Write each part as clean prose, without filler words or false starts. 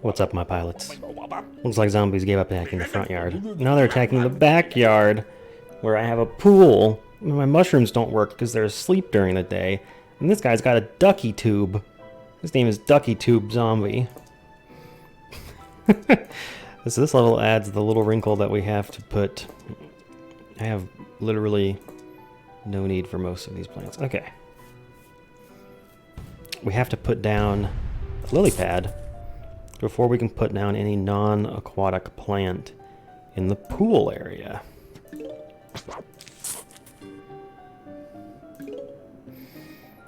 What's up, my pilots? Looks like zombies gave up attacking the front yard. Now they're attacking the backyard, where I have a pool. My mushrooms don't work because they're asleep during the day. And this guy's got a ducky tube. His name is Ducky Tube Zombie. So this level adds the little wrinkle that we have to put... I have literally no need for most of these plants. Okay. We have to put down a lily pad before we can put down any non-aquatic plant in the pool area.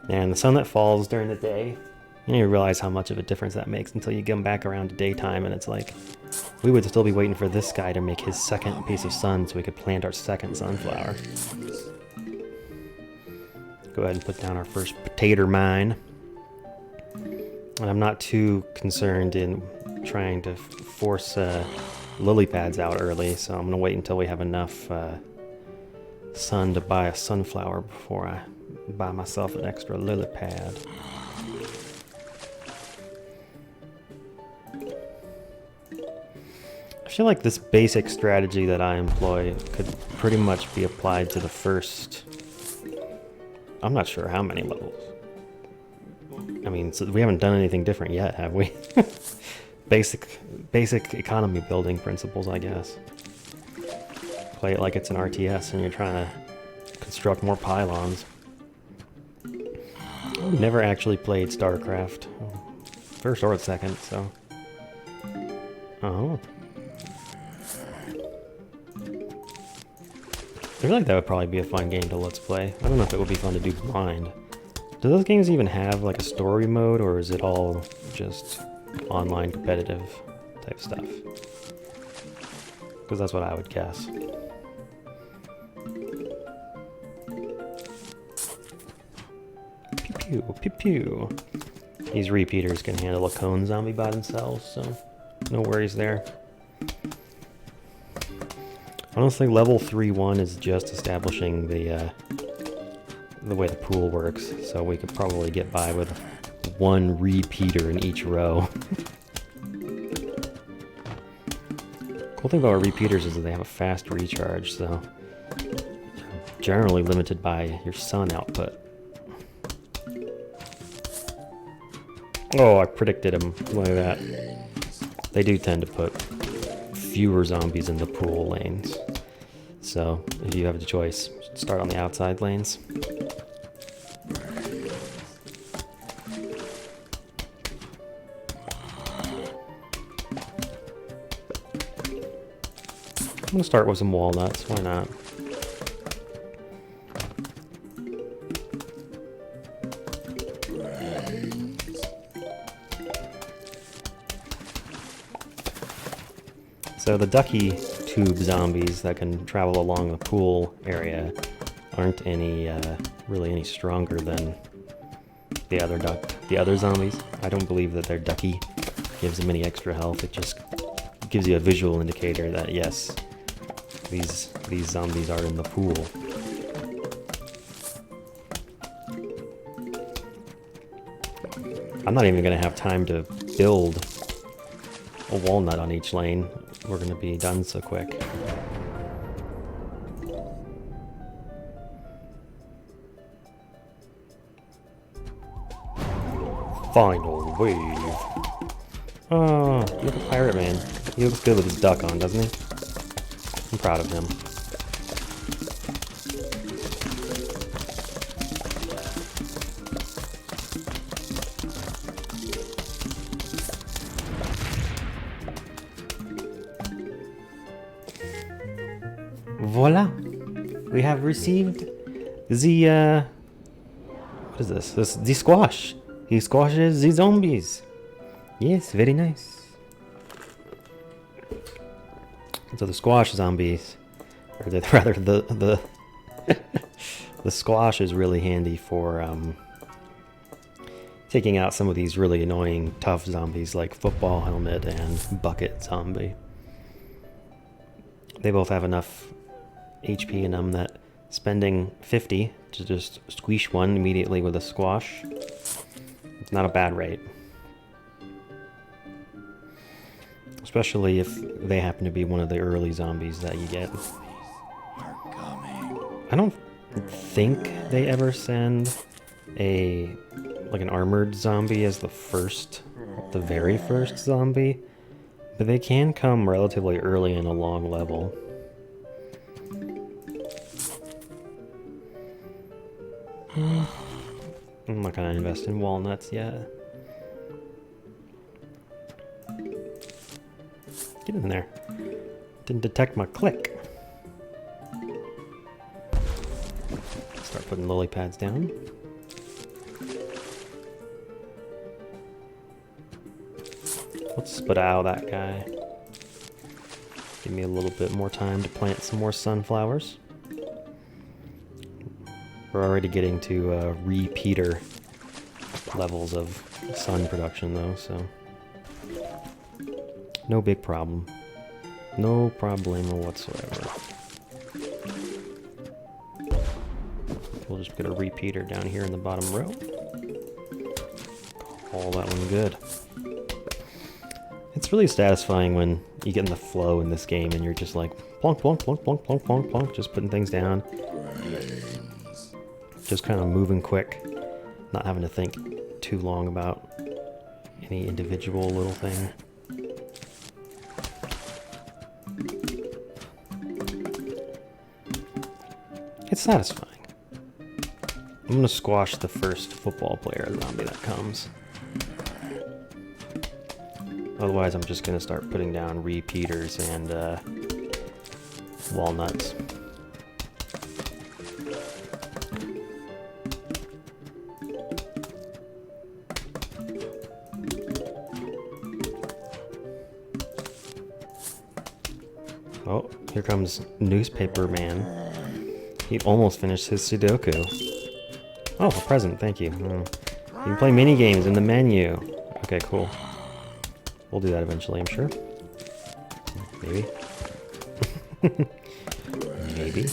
And the sun that falls during the day, you don't realize how much of a difference that makes until you come back around to daytime and it's like, we would still be waiting for this guy to make his second piece of sun so we could plant our second sunflower. Go ahead and put down our first potato mine. And I'm not too concerned in trying to force lily pads out early, so I'm going to wait until we have enough sun to buy a sunflower before I buy myself an extra lily pad. I feel like this basic strategy that I employ could pretty much be applied to the first... I'm not sure how many levels. I mean, so we haven't done anything different yet, have we? Basic economy building principles, I guess. Play it like it's an RTS and you're trying to construct more pylons. I've never actually played StarCraft. First or second, so... Oh. I feel like that would probably be a fun game to let's play. I don't know if it would be fun to do blind. Do those games even have like a story mode, or is it all just online competitive type stuff? Because that's what I would guess. Pew pew, pew pew. These repeaters can handle a cone zombie by themselves, so no worries there. Honestly, level 3-1 is just establishing the way the pool works, so we could probably get by with one repeater in each row. Cool thing about repeaters is that they have a fast recharge, so generally limited by your sun output. Oh, I predicted him. Look at that. They do tend to put fewer zombies in the pool lanes. So, if you have the choice, start on the outside lanes. I'm gonna start with some walnuts, why not? So the ducky tube zombies that can travel along the pool area aren't really any stronger than the other zombies. I don't believe that their ducky gives them any extra health. It just gives you a visual indicator that yes, these zombies are in the pool. I'm not even gonna have time to build a walnut on each lane. We're gonna be done so quick. Final wave. Oh, look at Pirate Man. He looks good with his duck on, doesn't he? I'm proud of him. Voila! We have received the, what is this? The squash. He squashes the zombies. Yes, very nice. So the squash zombies, or rather the the squash is really handy for taking out some of these really annoying tough zombies like Football Helmet and Bucket Zombie. They both have enough HP in them that spending 50 to just squish one immediately with a squash, it's not a bad rate. Especially if they happen to be one of the early zombies that you get. I don't think they ever send like an armored zombie as the very first zombie, but they can come relatively early in a long level. I'm not gonna invest in walnuts yet. Get in there. Didn't detect my click. Start putting lily pads down. Let's spadow that guy. Give me a little bit more time to plant some more sunflowers. We're already getting to repeater levels of sun production though, so no big problem. No problemo whatsoever. We'll just put a repeater down here in the bottom row. Call that one good. It's really satisfying when you get in the flow in this game and you're just like plonk, plonk, plonk, plonk, plonk, plonk, plonk, just putting things down. Just kind of moving quick, not having to think too long about any individual little thing. It's satisfying. I'm gonna squash the first football player zombie that comes. Otherwise, I'm just gonna start putting down repeaters and walnuts. Oh, here comes Newspaper Man. He almost finished his Sudoku. Oh, a present, thank you. You can play mini games in the menu. Okay, cool. We'll do that eventually, I'm sure. Maybe. Maybe.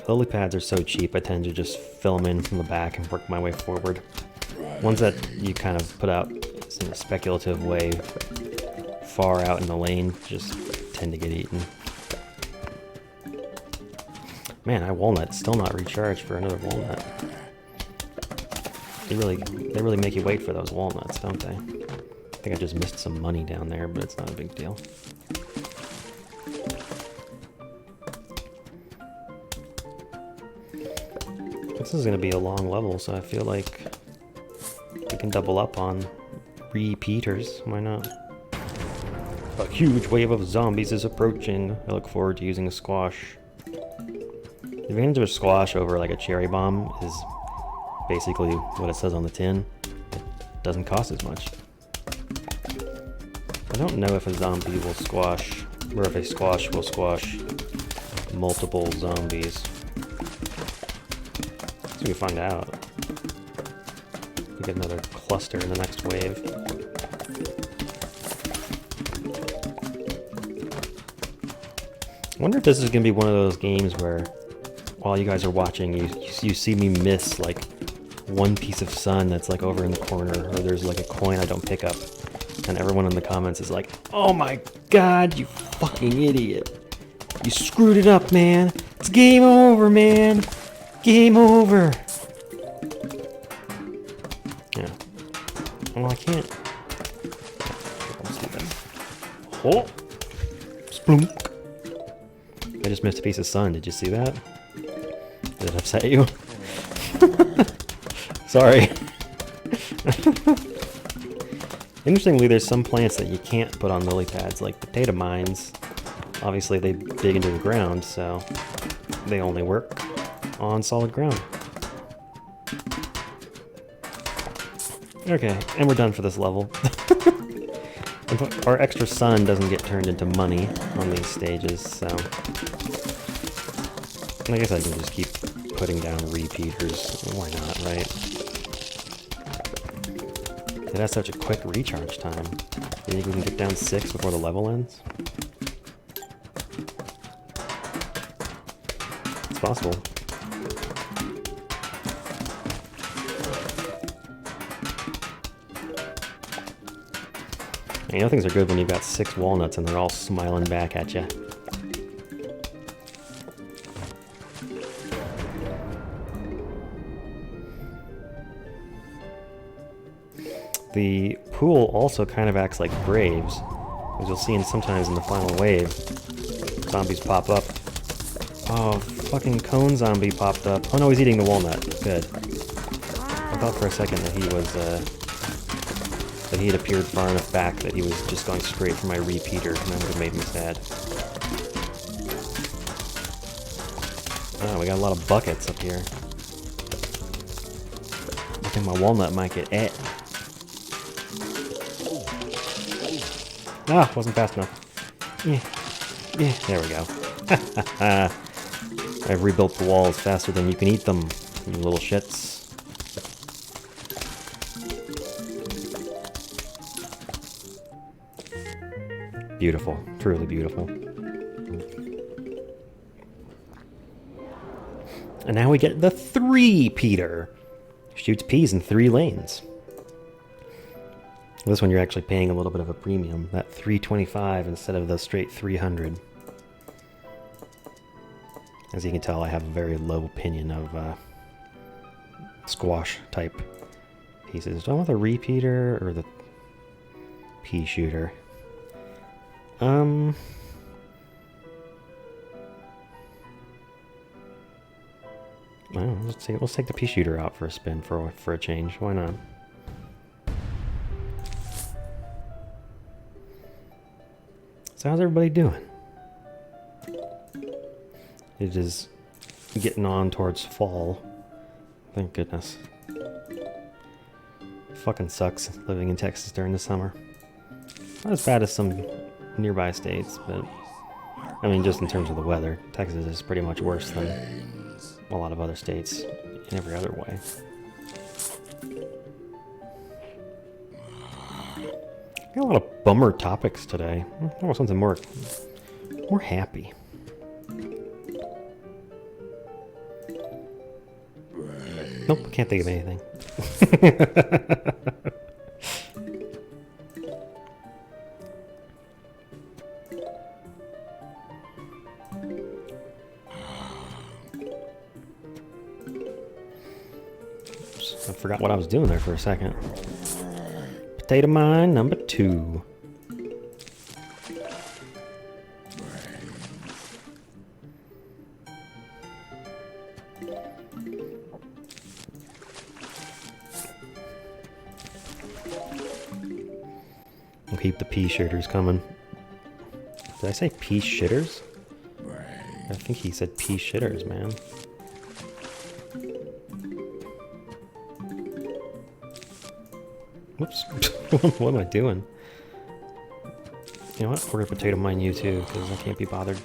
Lily pads are so cheap, I tend to just fill them in from the back and work my way forward. Ones that you kind of put out in a speculative way far out in the lane just tend to get eaten. Man, that walnut's still not recharged for another walnut. They really make you wait for those walnuts, don't they? I think I just missed some money down there, but it's not a big deal. This is going to be a long level, so I feel like we can double up on repeaters. Why not? A huge wave of zombies is approaching. I look forward to using a squash. The advantage of a squash over like a cherry bomb is basically what it says on the tin. It doesn't cost as much. I don't know if a zombie will squash, or if a squash will squash multiple zombies. So we can find out. We get another cluster in the next wave. I wonder if this is going to be one of those games where, while you guys are watching, you see me miss like one piece of sun that's like over in the corner, or there's like a coin I don't pick up, and everyone in the comments is like, "Oh my god, you fucking idiot! You screwed it up, man! It's game over, man! Game over!" Yeah. Well, I can't. Let's do this. Oh! Splunk! I just missed a piece of sun. Did you see that? Did it upset you? Sorry. Interestingly, there's some plants that you can't put on lily pads, like potato mines. Obviously, they dig into the ground, so they only work on solid ground. Okay, and we're done for this level. Our extra sun doesn't get turned into money on these stages, so I guess I can just keep putting down repeaters. Why not, right? It has such a quick recharge time. You think we can get down 6 before the level ends? It's possible. And you know things are good when you've got 6 walnuts and they're all smiling back at you. The pool also kind of acts like graves, as you'll see sometimes in the final wave. Zombies pop up. Oh, fucking cone zombie popped up. Oh no, he's eating the walnut. Good. I thought for a second that he was, that he had appeared far enough back that he was just going straight for my repeater, and that would have made me sad. Oh, we got a lot of buckets up here. I think my walnut might get ate. Ah, wasn't fast enough. Yeah, there we go. I've rebuilt the walls faster than you can eat them, you little shits. Beautiful, truly beautiful. And now we get the Three-peater. Shoots peas in 3 lanes. This one you're actually paying a little bit of a premium. That $325 instead of the straight $300. As you can tell, I have a very low opinion of squash type pieces. Do I want the repeater or the pea shooter? Well, let's take the pea shooter out for a spin for a change. Why not? So how's everybody doing? It is getting on towards fall. Thank goodness. Fucking sucks living in Texas during the summer. Not as bad as some nearby states, but I mean, just in terms of the weather, Texas is pretty much worse than a lot of other states in every other way. Got a lot of bummer topics today. I want something more happy. Nope, can't think of anything. Oops, I forgot what I was doing there for a second. Potato mine number 2. We'll keep the pea shitters coming. Did I say pea shitters? I think he said pea shitters, man. Whoops. What am I doing? You know what? We're gonna potato mine you too, because I can't be bothered.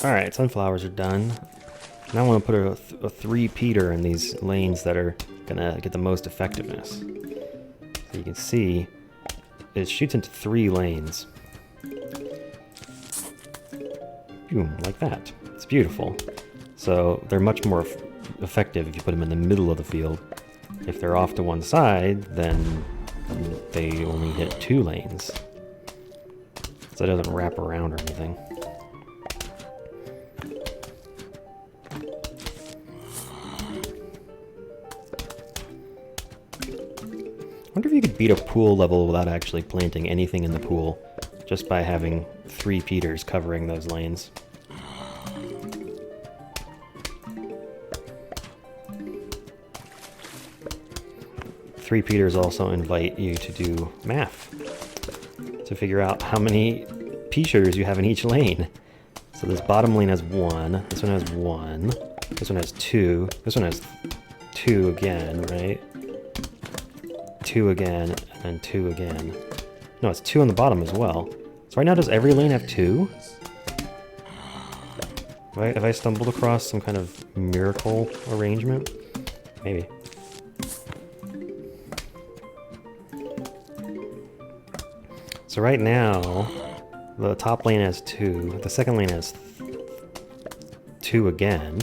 Alright, sunflowers are done. Now I want to put a three-peater in these lanes that are gonna get the most effectiveness. So you can see it shoots into 3 lanes. Boom, like that. It's beautiful. So they're much more effective if you put them in the middle of the field. If they're off to one side, then they only hit 2 lanes. So it doesn't wrap around or anything. I wonder if you could beat a pool level without actually planting anything in the pool, just by having 3-peaters covering those lanes. Three-peaters also invite you to do math, to figure out how many pea shooters you have in each lane. So this bottom lane has 1, this one has 1, this one has 2, this one has 2 again, right? 2 again, and then 2 again. No, it's 2 on the bottom as well. So right now, does every lane have 2? Have I stumbled across some kind of miracle arrangement? Maybe. So right now, the top lane has 2, the second lane has 2 again.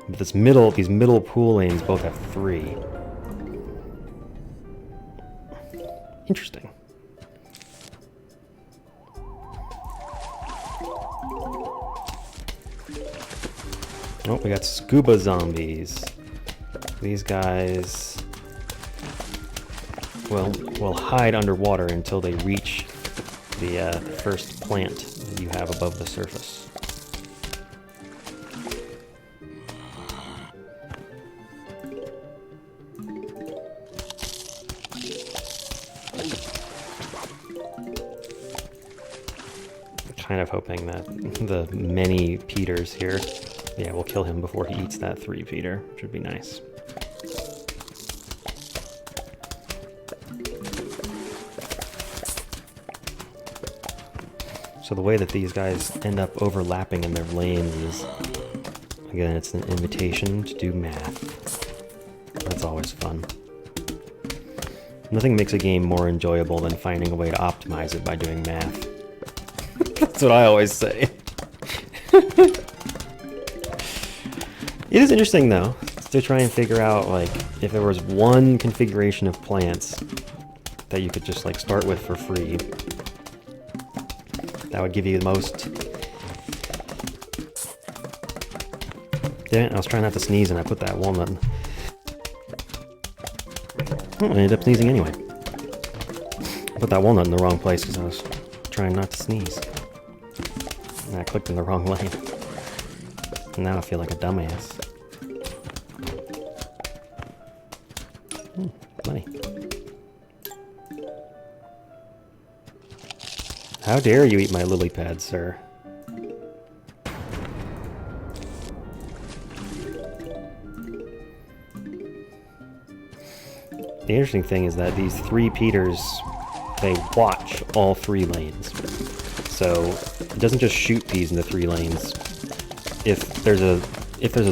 But these middle pool lanes both have 3. Interesting. Oh, we got scuba zombies. These guys will hide underwater until they reach the first plant that you have above the surface. Kind of hoping that the many Peters here, yeah, we'll kill him before he eats that Three-peater, which would be nice. So the way that these guys end up overlapping in their lanes is, again, it's an invitation to do math. That's always fun. Nothing makes a game more enjoyable than finding a way to optimize it by doing math. That's what I always say. It is interesting, though, to try and figure out, like, if there was one configuration of plants that you could just, like, start with for free, that would give you the most... Damn it, I was trying not to sneeze and I put that walnut. Oh, I ended up sneezing anyway. I put that walnut in the wrong place because I was trying not to sneeze. And I clicked in the wrong lane. And now I feel like a dumbass. Money. How dare you eat my lily pad, sir? The interesting thing is that these Three-peaters, they watch all 3 lanes. So it doesn't just shoot these into 3 lanes. If there's a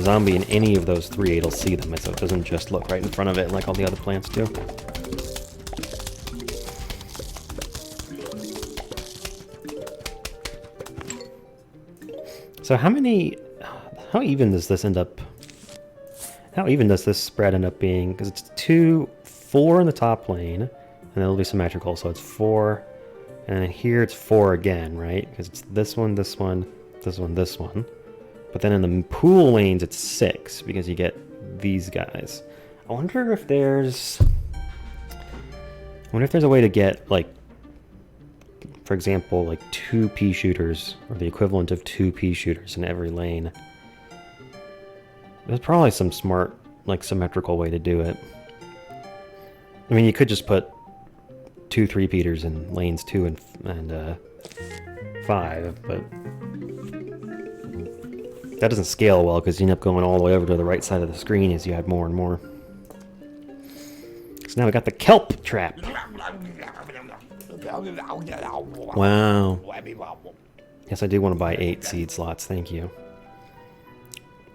zombie in any of those 3, it'll see them. So it doesn't just look right in front of it like all the other plants do. So how even does this end up? How even does this spread end up being? Because it's 4 in the top lane, and it'll be symmetrical. So it's 4, and then here it's 4 again, right? Because it's this one, this one, this one, this one. But then in the pool lanes, it's 6 because you get these guys. I wonder if there's a way to get, like, for example, like 2 pea shooters, or the equivalent of 2 pea shooters in every lane. There's probably some smart, like, symmetrical way to do it. I mean, you could just put 2 Three-peaters in lanes 2 and 5, but that doesn't scale well because you end up going all the way over to the right side of the screen as you add more and more. So now we got the kelp trap. Wow. Yes, I do want to buy 8 seed slots, thank you.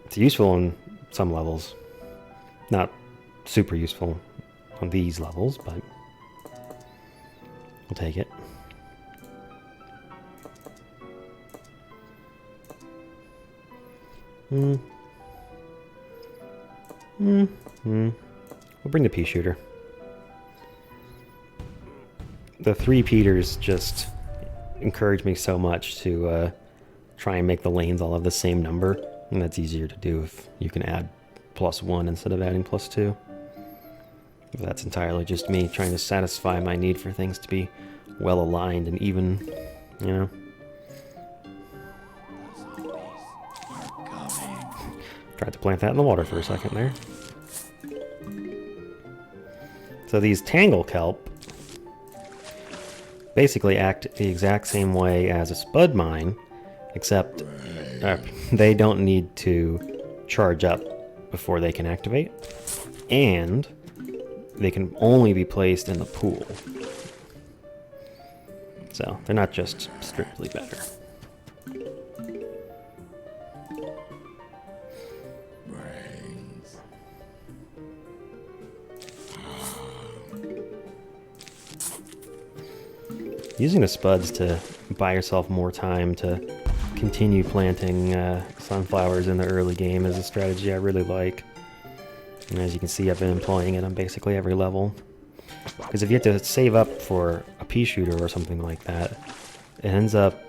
It's useful on some levels. Not super useful on these levels, but we'll take it. We'll bring the pea shooter. The Three-peaters just encourage me so much to try and make the lanes all have the same number, and that's easier to do if you can add +1 instead of adding +2. But that's entirely just me trying to satisfy my need for things to be well aligned and even, you know. Tried to plant that in the water for a second there. So these tangle kelp basically act the exact same way as a spud mine, except they don't need to charge up before they can activate, and they can only be placed in the pool. So they're not just strictly better. Using the spuds to buy yourself more time to continue planting sunflowers in the early game is a strategy I really like. And as you can see, I've been employing it on basically every level. Because if you have to save up for a pea shooter or something like that, it ends up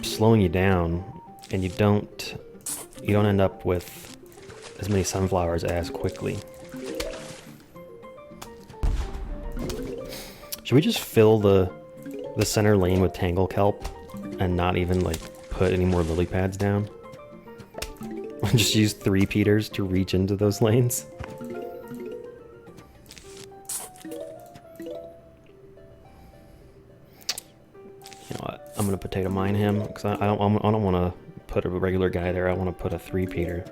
slowing you down, and you don't end up with as many sunflowers as quickly. Should we just fill the center lane with tangle kelp and not even like put any more lily pads down? Just use three-peaters to reach into those lanes. You know what? I'm gonna potato mine him because I don't want to put a regular guy there. I want to put a three-peater.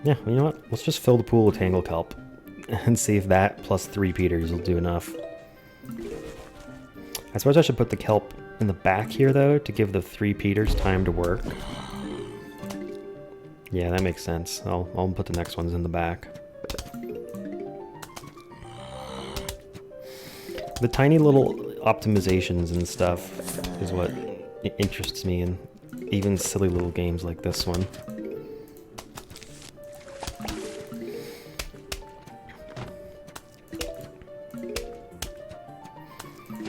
Yeah, well, you know what? Let's just fill the pool with tangle kelp and see if that plus three-peaters will do enough. I suppose I should put the kelp in the back here, though, to give the three-peaters time to work. Yeah, that makes sense. I'll put the next ones in the back. The tiny little optimizations and stuff is what interests me in even silly little games like this one.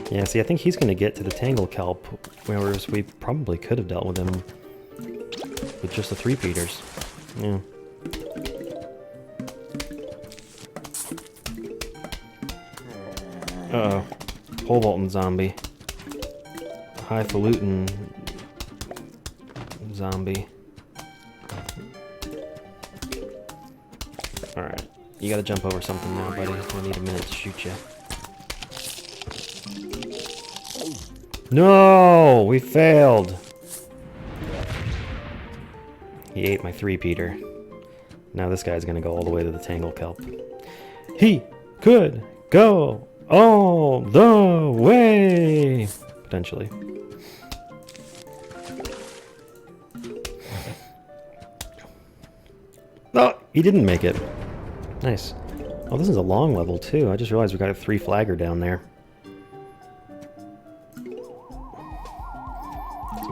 Yeah, see, I think he's going to get to the tangle kelp, whereas we probably could have dealt with him with just the three-peaters. Yeah. Uh-oh. Pole vaulting zombie. Highfalutin zombie. Alright. You gotta jump over something now, buddy. I need a minute to shoot you. No! We failed! He ate my three-peater. Now this guy's gonna go all the way to the tangle kelp. He could go all the way! Potentially. Oh! He didn't make it. Nice. Oh, this is a long level, too. I just realized we got a 3-flagger down there.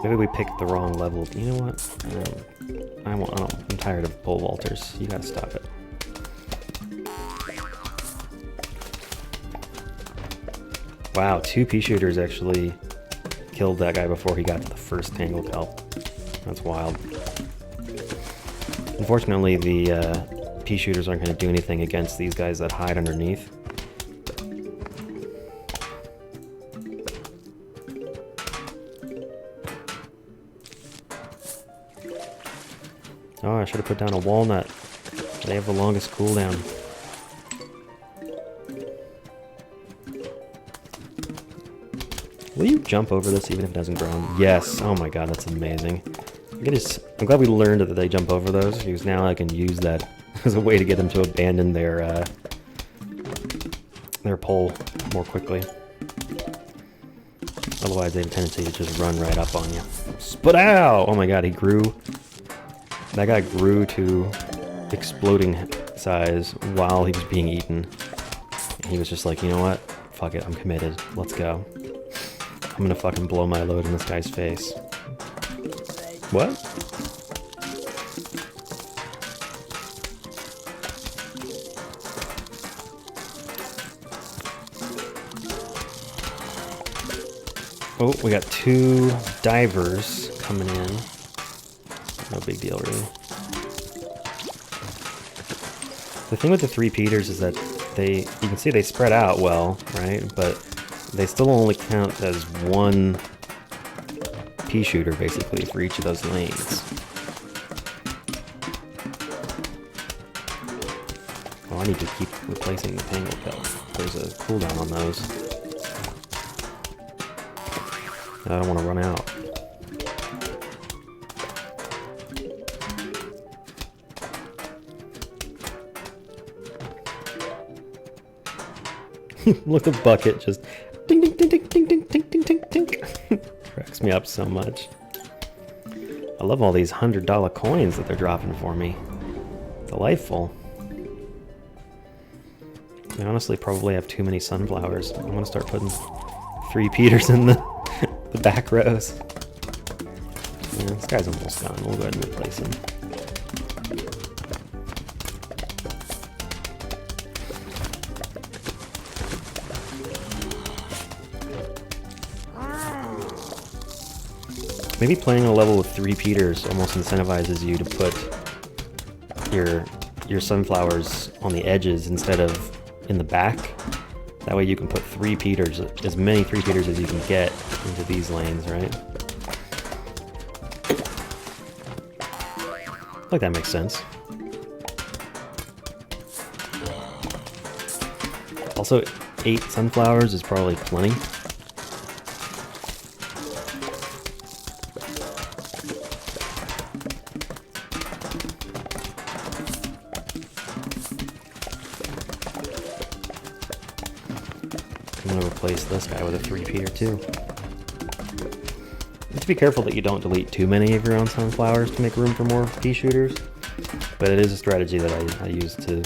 Maybe we picked the wrong level. You know what? I'm tired of pole vaulters. You gotta stop it. Wow, 2 pea shooters actually killed that guy before he got to the first tangle kelp. That's wild. Unfortunately, the pea shooters aren't going to do anything against these guys that hide underneath. Oh, I should have put down a walnut. They have the longest cooldown. Will you jump over this even if it doesn't grow? Yes. Oh my god, that's amazing. I'm glad we learned that they jump over those, because now I can use that as a way to get them to abandon their pole more quickly. Otherwise, they have a tendency to just run right up on you. Spit out! Oh my god, he grew. That guy grew to exploding size while he was being eaten. He was just like, you know what? Fuck it, I'm committed. Let's go. I'm gonna fucking blow my load in this guy's face. What? Oh, we got 2 divers coming in. No big deal, really. The thing with the three-peaters is that you can see they spread out well, right? But they still only count as 1 pea shooter, basically, for each of those lanes. Oh, I need to keep replacing the tangle kelp. There's a cooldown on those. I don't want to run out. Look, the bucket just ding ding ding ding ding ding ding ding ding ding. Cracks me up so much. I love all these $100 coins that they're dropping for me. Delightful. I honestly probably have too many sunflowers. I'm gonna start putting three-peaters in the The back rows. Yeah, this guy's almost gone. We'll go ahead and replace him. Maybe playing a level with three-peaters almost incentivizes you to put your sunflowers on the edges instead of in the back. That way you can put three-peaters, as many three-peaters as you can get into these lanes, right? I feel like that makes sense. Also, 8 sunflowers is probably plenty. I'm gonna replace this guy with a three-peater too. You have to be careful that you don't delete too many of your own sunflowers to make room for more pea shooters, but it is a strategy that I use to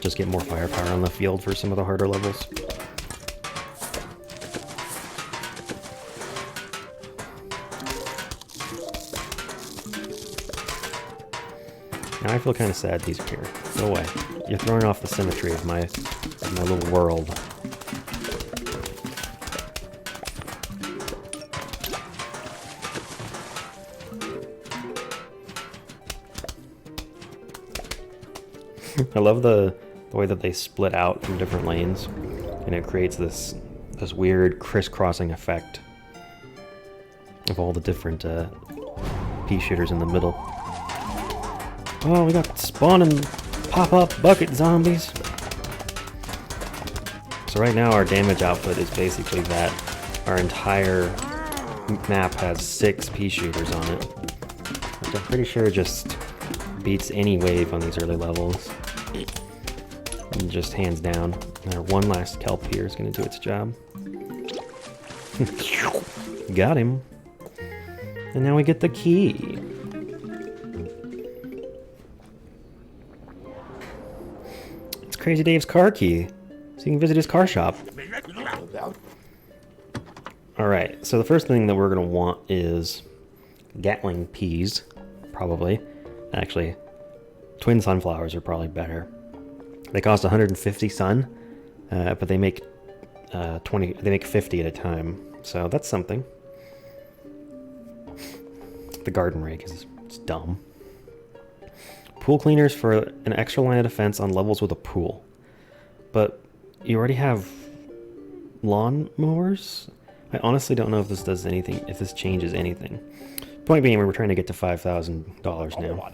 just get more firepower on the field for some of the harder levels. Now I feel kind of sad these are here. Go away. You're throwing off the symmetry of my little world. I love the way that they split out from different lanes, and it creates this weird crisscrossing effect of all the different pea shooters in the middle. Oh, we got spawning pop-up bucket zombies. So right now our damage output is basically that our entire map has 6 pea shooters on it, which I'm pretty sure just beats any wave on these early levels. And just hands down. Our one last kelp here is going to do its job. Got him. And now we get the key. It's Crazy Dave's car key, so you can visit his car shop. Alright, so the first thing that we're going to want is Gatling peas, probably. Actually, twin sunflowers are probably better. They cost 150 sun, but they make 50 at a time, so that's something. The garden rake is dumb. Pool cleaners for an extra line of defense on levels with a pool. But you already have lawn mowers? I honestly don't know if this does anything, if this changes anything. Point being, we're trying to get to $5,000 now.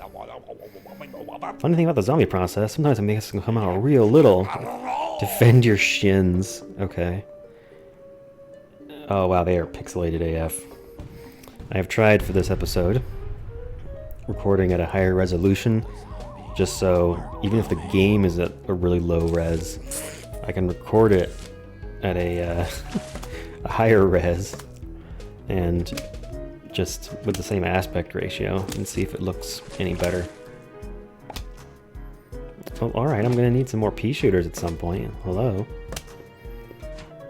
Funny thing about the zombie process, sometimes it makes them come out real little. Defend your shins. Okay. Oh wow, they are pixelated AF. I have tried for this episode recording at a higher resolution, just so even if the game is at a really low res, I can record it at a higher res and just with the same aspect ratio and see if it looks any better. Oh, alright, I'm gonna need some more pea shooters at some point. Hello.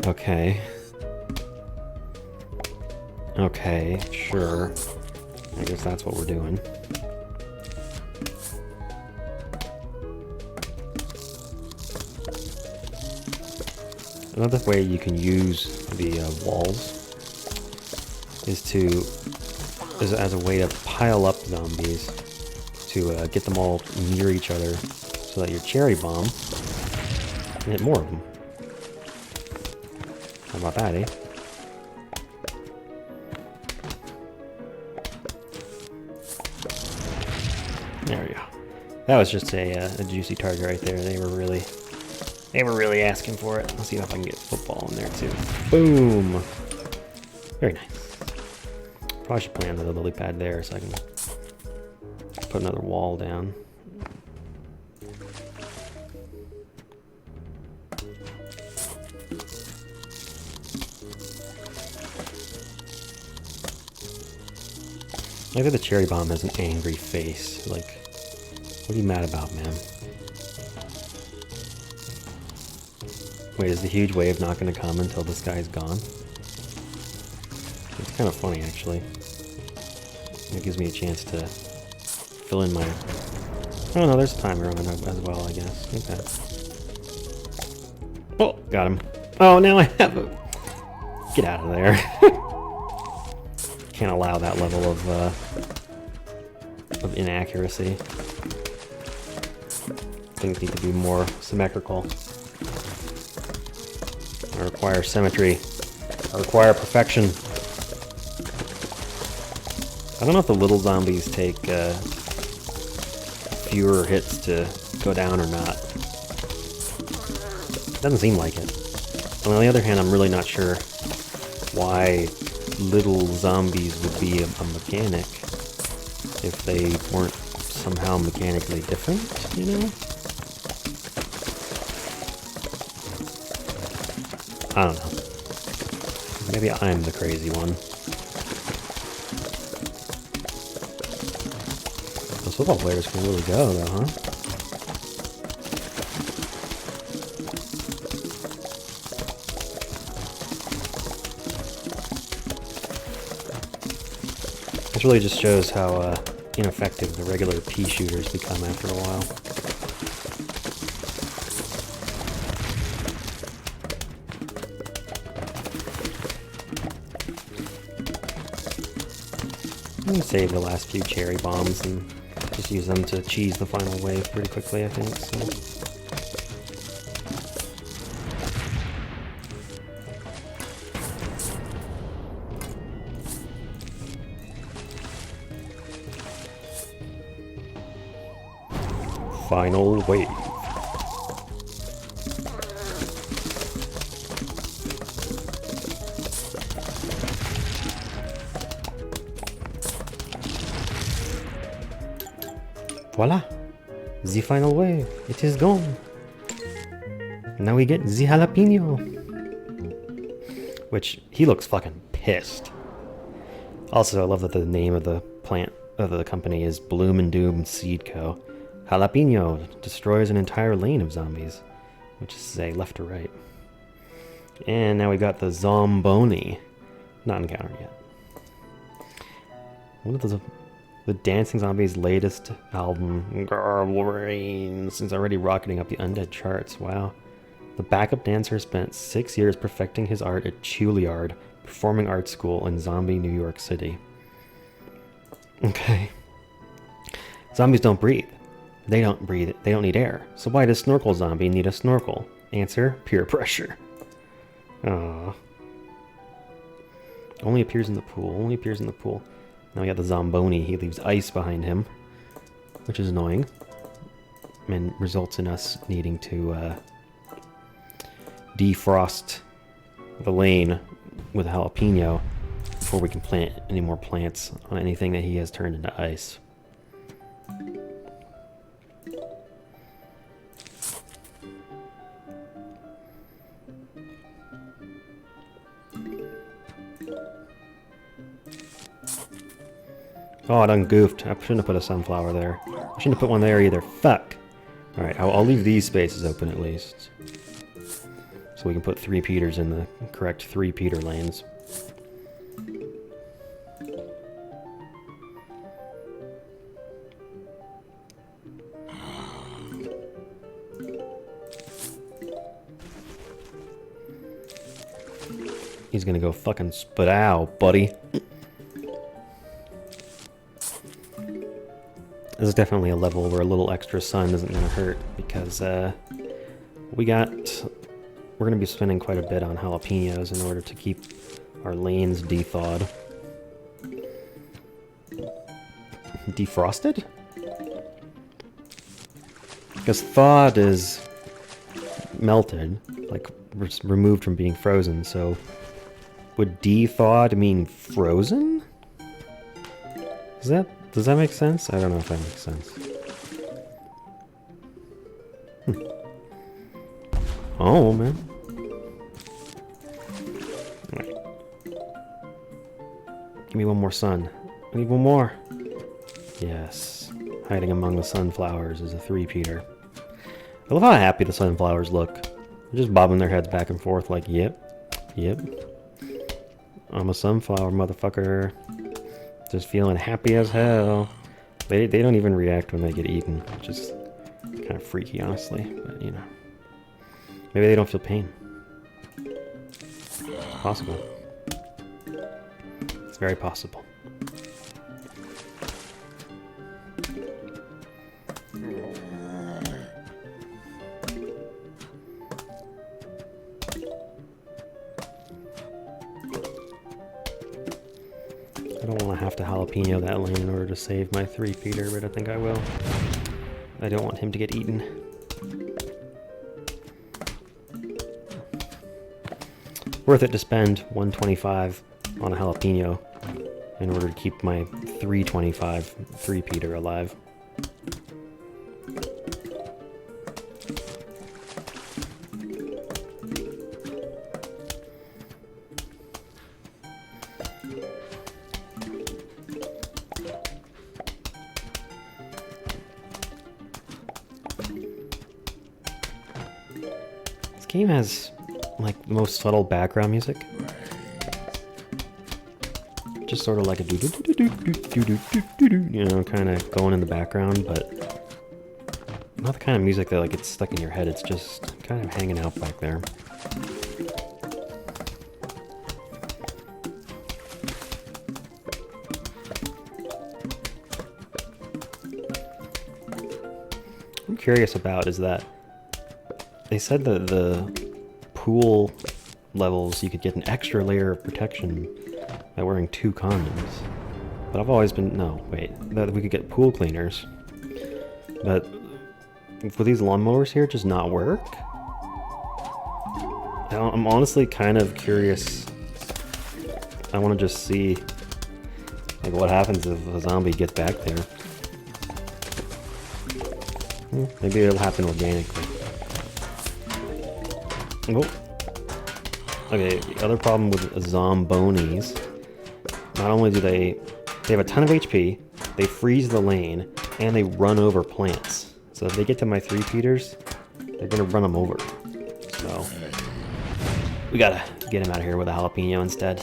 Okay. Okay, sure. I guess that's what we're doing. Another way you can use the walls is as a way to pile up zombies to get them all near each other so that your cherry bomb can hit more of them. How about that, eh? There we go. That was just a juicy target right there. They were really asking for it. Let's see if I can get football in there too. Boom! Very nice. Probably should plant another lily pad there so I can put another wall down. Look at the cherry bomb has an angry face. Like, what are you mad about, man? Wait, is the huge wave not going to come until this guy's gone? kind of funny, actually. It gives me a chance to fill in my... Oh no, there's a timer on it as well, I guess. Okay. Oh, got him. Oh, now I have a... Get out of there. Can't allow that level of inaccuracy. Things need to be more symmetrical. I require symmetry. I require perfection. I don't know if the little zombies take fewer hits to go down or not. Doesn't seem like it. On the other hand, I'm really not sure why little zombies would be a mechanic if they weren't somehow mechanically different, you know? I don't know. Maybe I'm the crazy one. Those football players can really go, though, huh? This really just shows how ineffective the regular pea shooters become after a while. I'm gonna save the last few cherry bombs and just use them to cheese the final wave pretty quickly, I think. So. Final wave. Voila! The final wave. It is gone. Now we get the jalapeno. Which, he looks fucking pissed. Also, I love that the name of the plant, of the company is Bloom and Doom Seed Co. Jalapeno destroys an entire lane of zombies. Which is to say, left to right. And now we got the Zamboni. Not encountered yet. What are those... The Dancing Zombies' latest album, Garblings, is already rocketing up the undead charts. Wow. The backup dancer spent 6 years perfecting his art at Juilliard Performing Arts School in Zombie, New York City. Okay. Zombies don't breathe. They don't breathe. They don't need air. So why does Snorkel Zombie need a snorkel? Answer, peer pressure. Aww. Only appears in the pool. Only appears in the pool. Now we got the Zamboni. He leaves ice behind him, which is annoying, and results in us needing to defrost the lane with a jalapeno before we can plant any more plants on anything that he has turned into ice. Oh, I done goofed. I shouldn't have put a sunflower there. I shouldn't have put one there either. Fuck! Alright, I'll leave these spaces open at least. So we can put three-peaters in the correct three-peater lanes. He's gonna go fucking spit-ow, buddy. This is definitely a level where a little extra sun isn't going to hurt, because we're going to be spending quite a bit on jalapenos in order to keep our lanes de-thawed. Defrosted? Because thawed is melted, like removed from being frozen, so would de-thawed mean frozen? Does that make sense? I don't know if that makes sense. Oh, man. Right. Give me one more sun. I need one more. Yes. Hiding among the sunflowers is a three-peater. I love how happy the sunflowers look. They're just bobbing their heads back and forth like, yep, yep. I'm a sunflower, motherfucker. Just feeling happy as hell. They don't even react when they get eaten, which is kind of freaky, honestly. But, you know. Maybe they don't feel pain. Possible. It's very possible. I don't want to have to jalapeno that lane in order to save my three-peater, but I think I will. I don't want him to get eaten. Worth it to spend 125 on a jalapeno in order to keep my 325 three-peater alive. This game has like the most subtle background music. Just sort of like a you know, kind of going in the background, but not the kind of music that like gets stuck in your head. It's just kind of hanging out back there. What I'm curious about is that they said that the pool levels you could get an extra layer of protection by wearing 2 condoms. But I've always been... No, wait. That we could get pool cleaners. But will these lawnmowers here just not work? I'm honestly kind of curious. I want to just see like what happens if a zombie gets back there. Maybe it'll happen organically. Oh. Okay, the other problem with zambonis, not only do they have a ton of HP, they freeze the lane, and they run over plants. So if they get to my three-peaters, they're gonna run them over. So we gotta get him out of here with a jalapeno instead.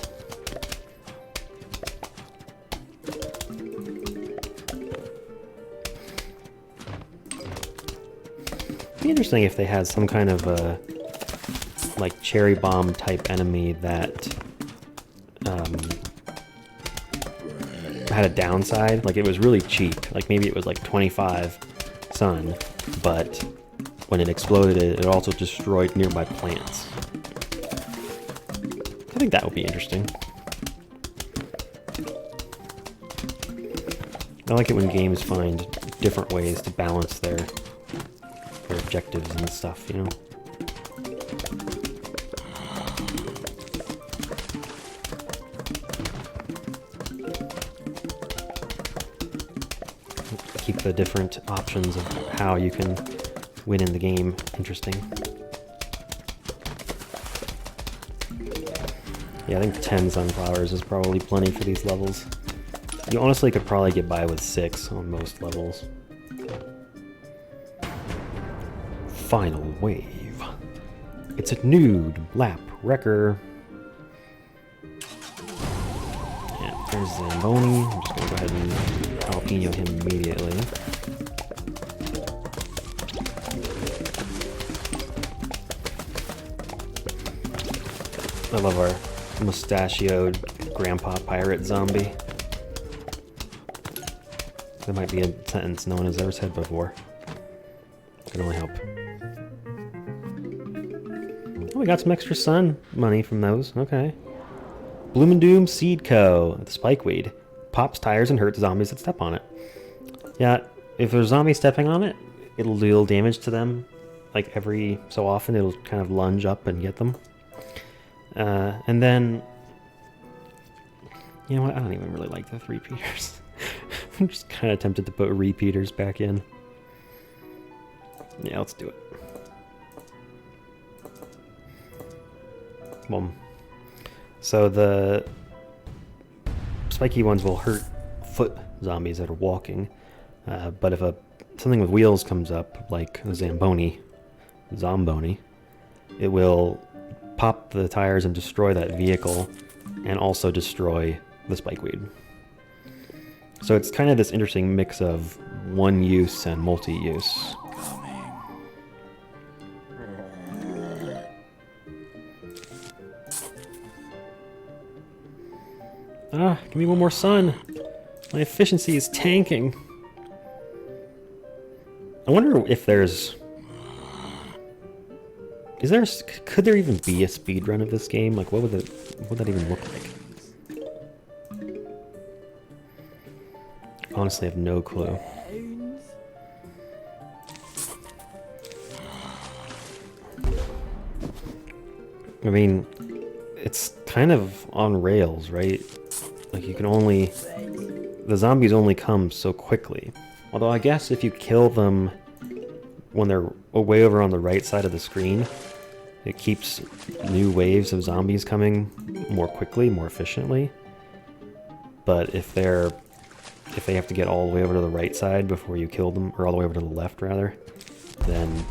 It'd be interesting if they had some kind of like cherry bomb type enemy that had a downside. Like it was really cheap. Like maybe it was like 25 sun, but when it exploded, it also destroyed nearby plants. I think that would be interesting. I like it when games find different ways to balance their objectives and stuff, you know? Keep the different options of how you can win in the game interesting. Yeah, I think 10 sunflowers is probably plenty for these levels. You honestly could probably get by with 6 on most levels. Final wave. It's a nude lap wrecker. Yeah, there's Zamboni. I'm just gonna go ahead and jalapeno him immediately. I love our mustachioed grandpa pirate zombie. That might be a sentence no one has ever said before. Could only help. Oh, we got some extra sun money from those. Okay. Bloom and Doom Seed Co. The Spikeweed. Pops tires and hurts zombies that step on it. Yeah, if there's zombies stepping on it, it'll deal damage to them. Like every so often, it'll kind of lunge up and get them. And then... You know what? I don't even really like the three-peaters. I'm just kind of tempted to put repeaters back in. Yeah, let's do it. Boom. So the spiky ones will hurt foot zombies that are walking, but if something with wheels comes up, like a zomboni, it will pop the tires and destroy that vehicle and also destroy the spikeweed. So it's kind of this interesting mix of one use and multi-use. Ah, give me one more sun. My efficiency is tanking. I wonder if there's... could there even be a speed run of this game? Like, what would that even look like? Honestly, I have no clue. I mean, it's kind of on rails, right? Like, you can only... the zombies only come so quickly. Although I guess if you kill them when they're way over on the right side of the screen, it keeps new waves of zombies coming more quickly, more efficiently. But if they have to get all the way over to the right side before you kill them, or all the way over to the left rather, then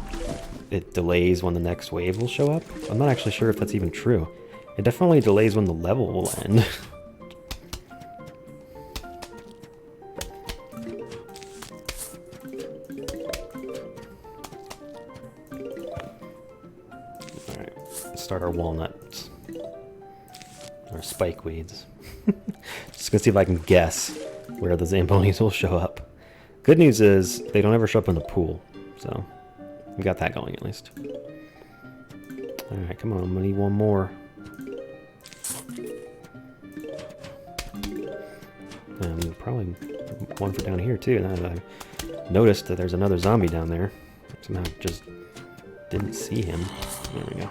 it delays when the next wave will show up. I'm not actually sure if that's even true. It definitely delays when the level will end. Alright, let's start our walnuts. Our spikeweeds. Just gonna see if I can guess where the zambonis will show up. Good news is they don't ever show up in the pool, so we got that going at least. Alright, come on, I'm gonna need one more. And probably one for down here too. Now that I noticed that there's another zombie down there. Somehow just didn't see him. There we go.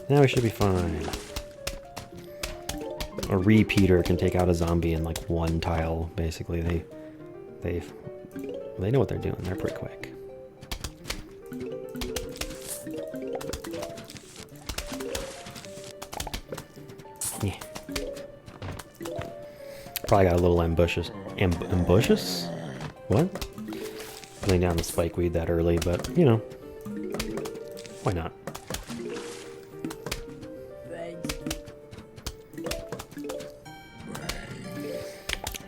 Now we should be fine. A repeater can take out a zombie in like one tile, basically. They know what they're doing. They're pretty quick. Yeah. Probably got a little ambitious. Ambitious? What? Laying down the spikeweed that early, but you know, why not?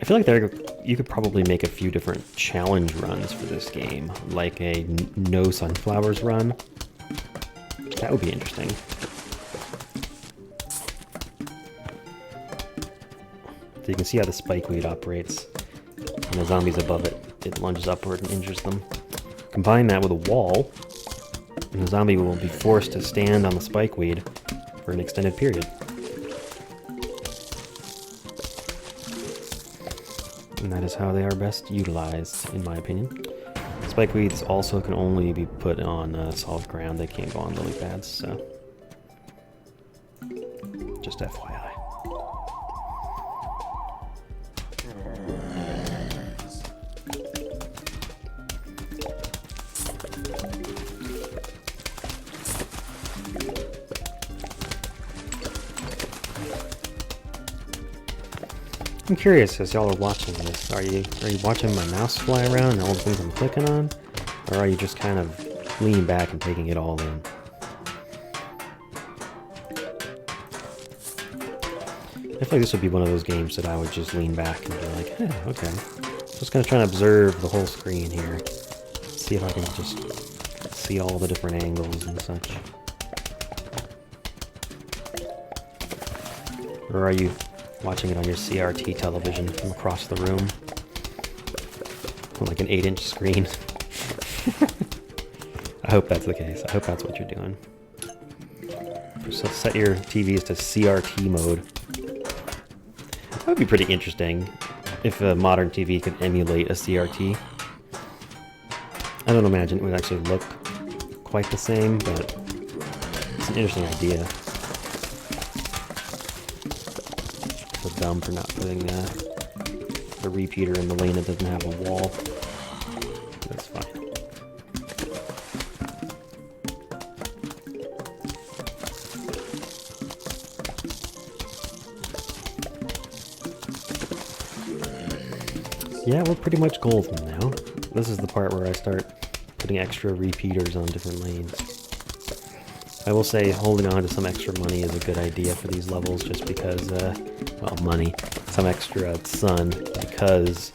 I feel like you could probably make a few different challenge runs for this game, like a no sunflowers run. That would be interesting. So you can see how the spikeweed operates. And the zombies above it, it lunges upward and injures them. Combine that with a wall, and the zombie will be forced to stand on the spikeweed for an extended period. And that is how they are best utilized, in my opinion. Spikeweeds also can only be put on solid ground. They can't go on lily pads, so just FYI. I'm curious as y'all are watching this. Are you watching my mouse fly around and all the things I'm clicking on? Or are you just kind of leaning back and taking it all in? I feel like this would be one of those games that I would just lean back and be like, hey, okay. Just gonna try and observe the whole screen here. See if I can just see all the different angles and such. Or are you watching it on your CRT television from across the room? On like an 8-inch screen. I hope that's the case. I hope that's what you're doing. So set your TVs to CRT mode. That would be pretty interesting if a modern TV could emulate a CRT. I don't imagine it would actually look quite the same, but it's an interesting idea. So dumb for not putting the repeater in the lane that doesn't have a wall. That's fine. Yeah, we're pretty much golden now. This is the part where I start putting extra repeaters on different lanes. I will say holding on to some extra money is a good idea for these levels just because, well, money, some extra sun, because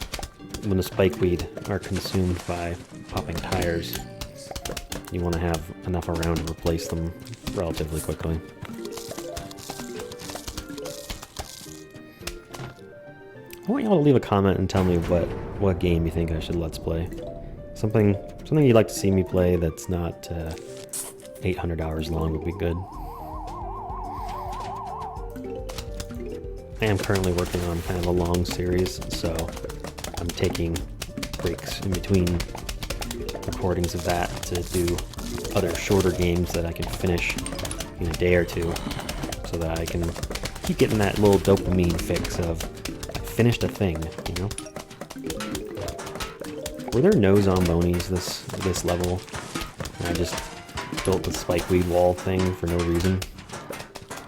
when the spikeweed are consumed by popping tires, you want to have enough around to replace them relatively quickly. I want y'all to leave a comment and tell me what game you think I should let's play. Something you'd like to see me play that's not 800 hours long would be good. I am currently working on kind of a long series, so I'm taking breaks in between recordings of that to do other shorter games that I can finish in a day or two, so that I can keep getting that little dopamine fix of I finished a thing, you know? Were there no zambonis this level? And I just built the spikeweed wall thing for no reason?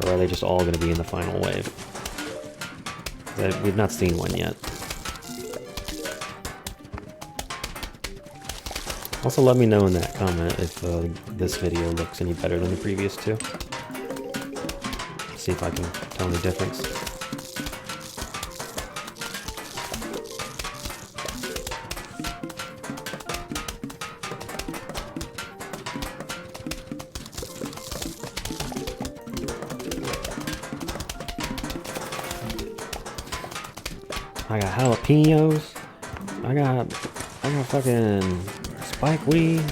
Or are they just all going to be in the final wave? We've not seen one yet. Also, let me know in that comment if this video looks any better than the previous two. See if I can tell the difference. I got jalapenos. I got fucking spikeweed.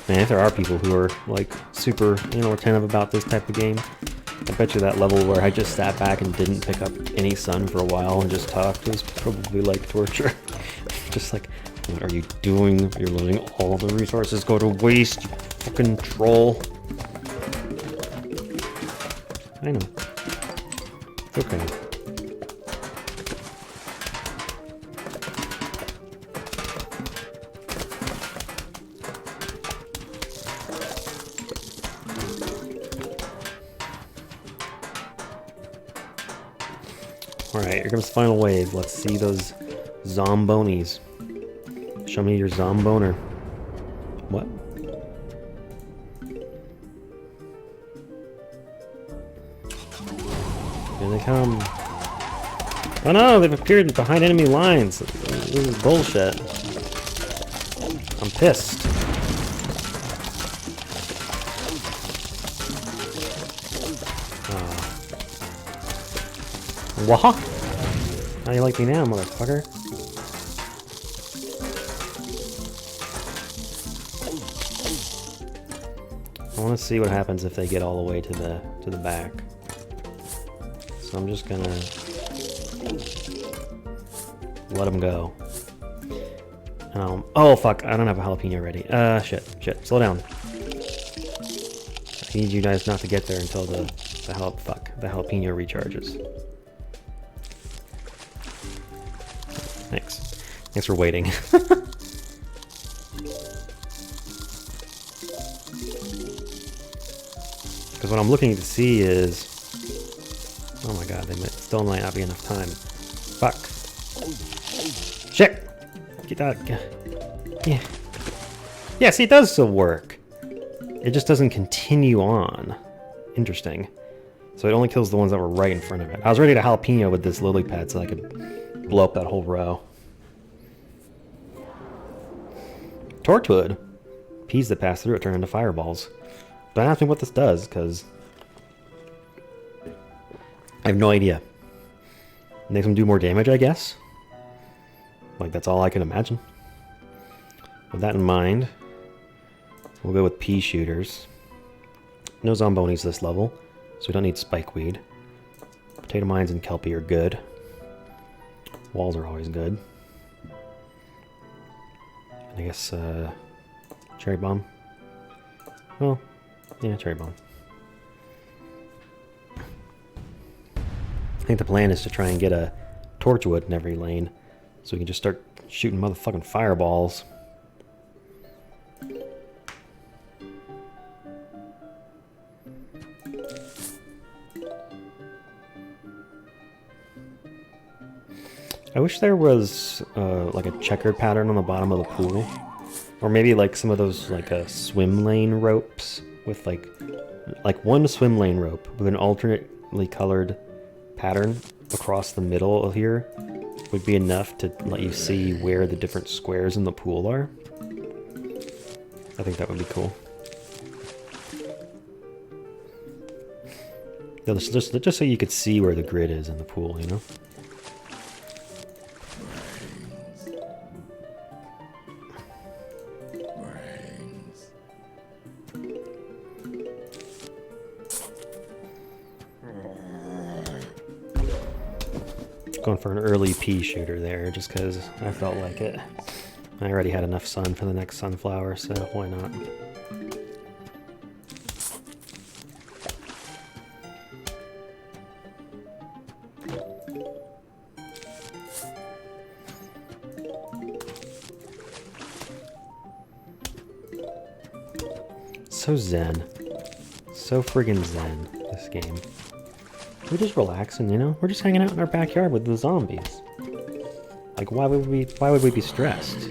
Man, if there are people who are like super, attentive about this type of game, I bet you that level where I just sat back and didn't pick up any sun for a while and just talked was probably like torture. Just like, what are you doing? You're letting all the resources go to waste, you fucking troll. I know. It's okay. Alright, here comes the final wave. Let's see those zambonis. Show me your zomboner. What? Here they come. Oh no, they've appeared behind enemy lines. This is bullshit. I'm pissed. What? How you like me now, motherfucker? I want to see what happens if they get all the way to the back. So I'm just gonna let them go. Oh fuck! I don't have a jalapeno ready. Shit. Slow down. I need you guys not to get there until the jalapeno recharges. Thanks for waiting. Because what I'm looking to see is... Oh my god, still might not be enough time. Fuck. Shit! Get out. Yeah. Yeah, see, it does still work. It just doesn't continue on. Interesting. So it only kills the ones that were right in front of it. I was ready to jalapeno with this lily pad so I could blow up that whole row. Torchwood. Peas that pass through it turn into fireballs. Don't ask me what this does, because I have no idea. Makes them do more damage, I guess. Like, that's all I can imagine. With that in mind, we'll go with pea shooters. No zambonis this level, so we don't need spikeweed. Potato mines and kelpie are good. Walls are always good. I guess, cherry bomb. Well, yeah, cherry bomb. I think the plan is to try and get a Torchwood in every lane, so we can just start shooting motherfucking fireballs. I wish there was like a checkered pattern on the bottom of the pool. Or maybe like some of those like swim lane ropes with like one swim lane rope with an alternately colored pattern across the middle of here would be enough to let you see where the different squares in the pool are. I think that would be cool. Just so you could see where the grid is in the pool, you know? Going for an early pea shooter there, just because I felt like it. I already had enough sun for the next sunflower, so why not? So zen. So friggin' zen, this game. We're just relaxing, you know? We're just hanging out in our backyard with the zombies. Like, why would we be stressed?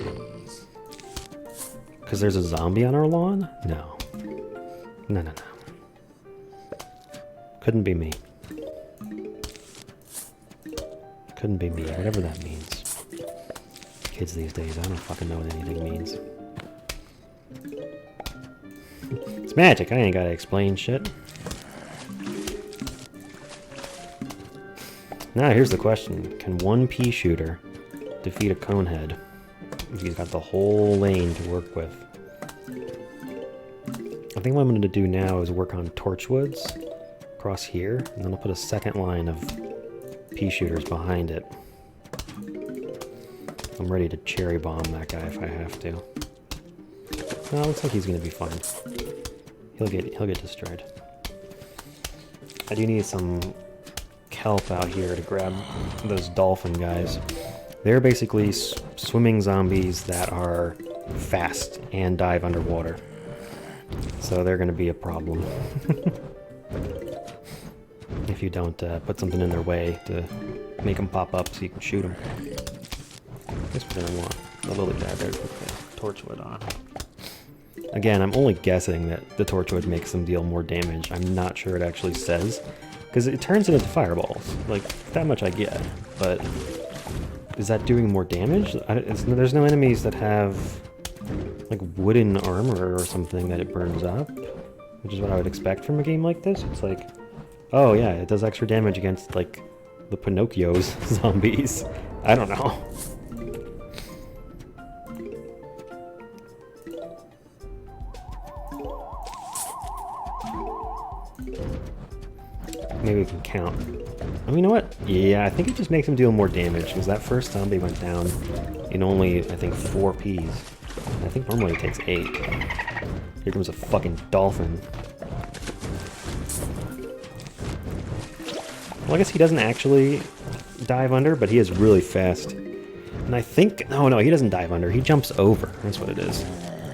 Because there's a zombie on our lawn? No. No, no, no. Couldn't be me. Couldn't be me, whatever that means. Kids these days, I don't fucking know what anything means. It's magic, I ain't gotta explain shit. Now here's the question. Can one pea shooter defeat a conehead if he's got the whole lane to work with? I think what I'm going to do now is work on Torchwoods across here, and then I'll put a second line of pea shooters behind it. I'm ready to cherry bomb that guy if I have to. No, looks like he's going to be fine. He'll get destroyed. I do need some kelp out here to grab those dolphin guys. They're basically swimming zombies that are fast and dive underwater. So they're going to be a problem. If you don't put something in their way to make them pop up so you can shoot them. I guess we're going to want a lily pad there to put the torchwood on. Again, I'm only guessing that the torchwood makes them deal more damage. I'm not sure it actually says. Because it turns it into fireballs. Like, that much I get. But is that doing more damage? There's no enemies that have like wooden armor or something that it burns up, which is what I would expect from a game like this. It's like, oh yeah, it does extra damage against like the Pinocchio's zombies. I don't know. Maybe we can count. Oh, you know what? Yeah, I think it just makes him deal more damage, because that first zombie went down in only, I think, 4 peas. I think normally it takes 8. Here comes a fucking dolphin. Well, I guess he doesn't actually dive under, but he is really fast. And I think... no, he doesn't dive under. He jumps over. That's what it is.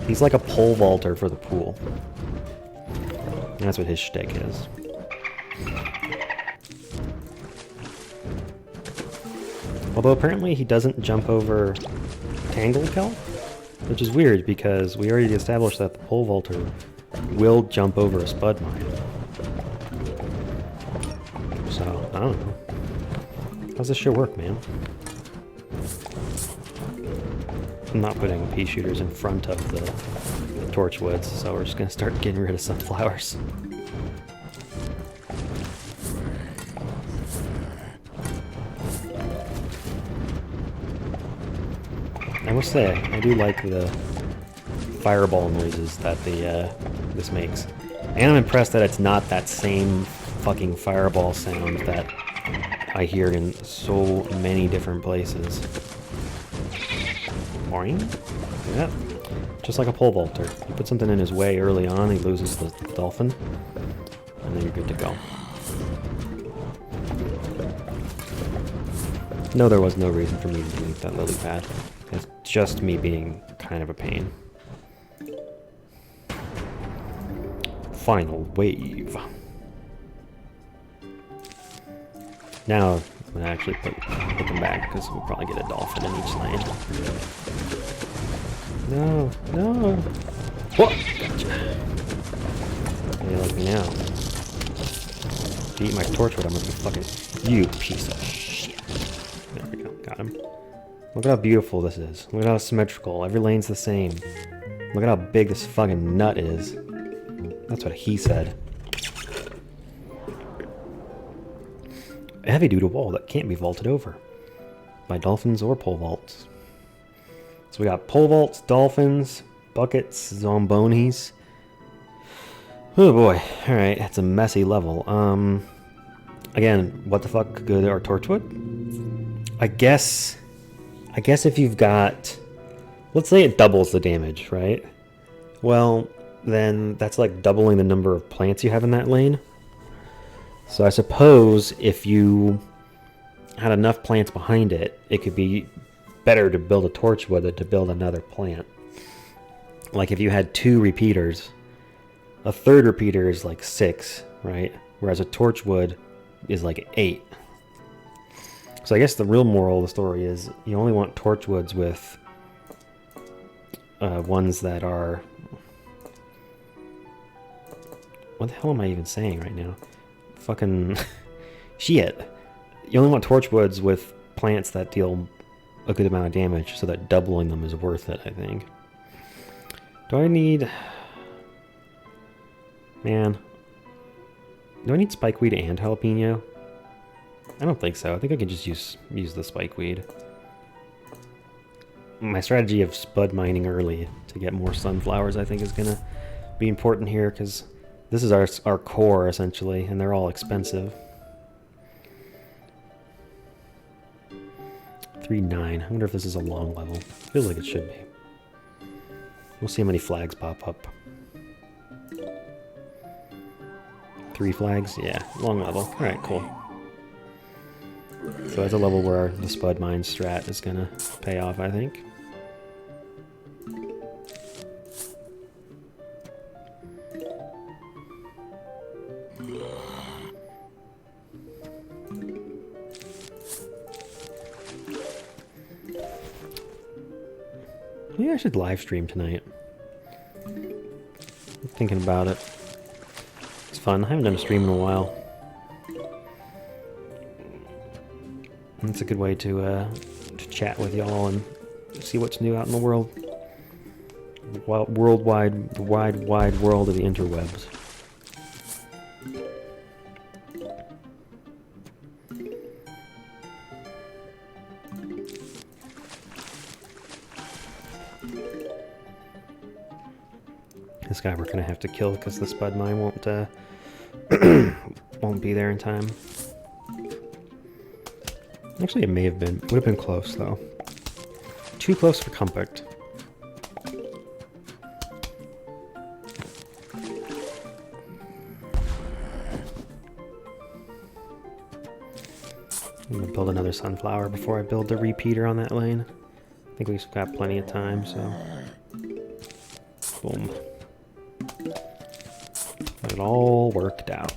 He's like a pole vaulter for the pool. And that's what his shtick is. Although apparently he doesn't jump over tangled kelp, which is weird because we already established that the pole vaulter will jump over a spud mine. So, I don't know. How's this shit work, man? I'm not putting pea shooters in front of the torchwoods, so we're just gonna start getting rid of sunflowers. I must say, I do like the fireball noises that this makes. And I'm impressed that it's not that same fucking fireball sound that I hear in so many different places. Boing. Yeah. Just like a pole vaulter. You put something in his way early on, he loses the dolphin, and then you're good to go. No, there was no reason for me to delete that lily pad. It's just me being kind of a pain. Final wave. Now, I'm gonna actually put them back because we'll probably get a dolphin in each lane. No, no. What? Gotcha. How do you like me now? To eat my torchwood, I'm gonna be fucking... You piece of shit. There we go. Got him. Look at how beautiful this is. Look at how symmetrical. Every lane's the same. Look at how big this fucking nut is. That's what he said. A heavy-duty wall that can't be vaulted over by dolphins or pole vaults. So we got pole vaults, dolphins, buckets, zambonis. Oh boy. Alright, that's a messy level. Again, what the fuck good are Torchwood? I guess if you've got... Let's say it doubles the damage, right? Well, then that's like doubling the number of plants you have in that lane. So I suppose if you had enough plants behind it, it could be better to build a Torchwood than to build another plant. Like if you had 2 repeaters, a third repeater is like 6, right? Whereas a Torchwood is like 8. So I guess the real moral of the story is you only want Torchwoods with ones that are... What the hell am I even saying right now? Fucking shit. You only want Torchwoods with plants that deal a good amount of damage, so that doubling them is worth it, I think. Do I need... Man. Do I need Spikeweed and Jalapeno? I don't think so. I think I can just use the Spikeweed. My strategy of spud mining early to get more sunflowers, I think, is going to be important here, because this is our core, essentially, and they're all expensive. 3-9. I wonder if this is a long level. Feels like it should be. We'll see how many flags pop up. 3 flags? Yeah, long level. Alright, cool. So that's a level where the spud mine strat is going to pay off, I think. Maybe I should live stream tonight. I'm thinking about it. It's fun. I haven't done a stream in a while. It's a good way to chat with y'all and see what's new out in the world. The wide world of the interwebs. This guy we're gonna have to kill because the spud mine won't won't be there in time. Actually, it may have been. Would have been close though. Too close for comfort. I'm gonna build another sunflower before I build the repeater on that lane. I think we've got plenty of time, so boom. It all worked out.